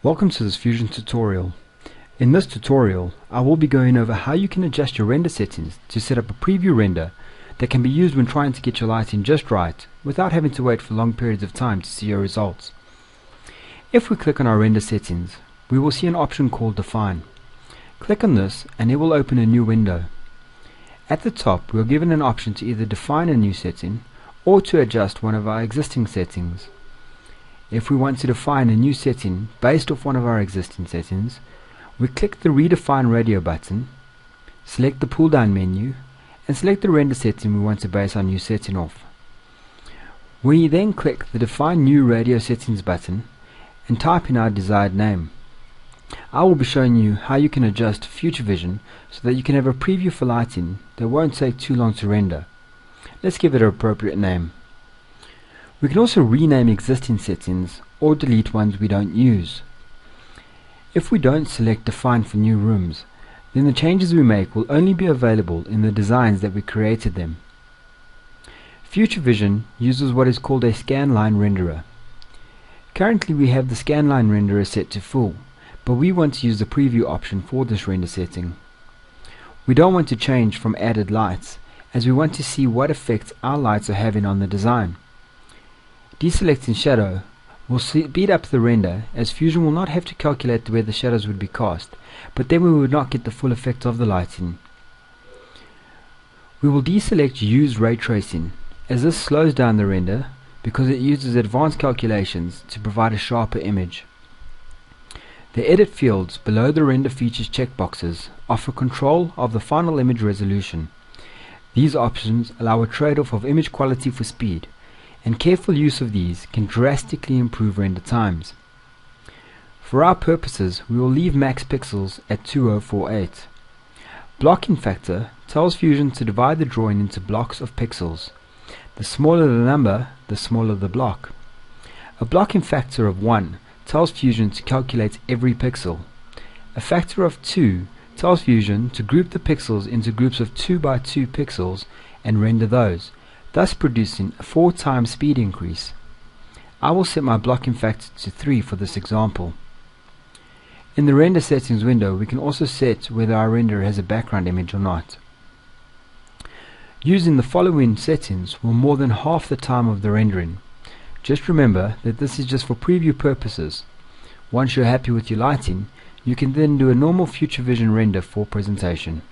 Welcome to this Fusion tutorial. In this tutorial, I will be going over how you can adjust your render settings to set up a preview render that can be used when trying to get your lighting just right without having to wait for long periods of time to see your results. If we click on our render settings, we will see an option called Define. Click on this and it will open a new window. At the top, we are given an option to either define a new setting or to adjust one of our existing settings. If we want to define a new setting based off one of our existing settings, we click the Redefine Radio button, select the pull down menu and select the render setting we want to base our new setting off. We then click the Define New Radio Settings button and type in our desired name. I will be showing you how you can adjust Future Vision so that you can have a preview for lighting that won't take too long to render. Let's give it an appropriate name. We can also rename existing settings or delete ones we don't use. If we don't select Define for new rooms, then the changes we make will only be available in the designs that we created them. Future Vision uses what is called a scanline renderer. Currently we have the scanline renderer set to full, but we want to use the preview option for this render setting. We don't want to change from added lights, as we want to see what effects our lights are having on the design. Deselecting shadow will speed up the render, as Fusion will not have to calculate where the shadows would be cast, but then we would not get the full effect of the lighting. We will deselect Use Ray Tracing, as this slows down the render because it uses advanced calculations to provide a sharper image. The edit fields below the render features checkboxes offer control of the final image resolution. These options allow a trade-off of image quality for speed, and careful use of these can drastically improve render times. For our purposes, we will leave max pixels at 2048. Blocking factor tells Fusion to divide the drawing into blocks of pixels. The smaller the number, the smaller the block. A blocking factor of 1 tells Fusion to calculate every pixel. A factor of 2 tells Fusion to group the pixels into groups of 2 by 2 pixels and render those, thus producing a 4 times speed increase. I will set my blocking factor to 3 for this example. In the render settings window, we can also set whether our render has a background image or not. Using the following settings will more than half the time of the rendering. Just remember that this is just for preview purposes. Once you're happy with your lighting, you can then do a normal Future Vision render for presentation.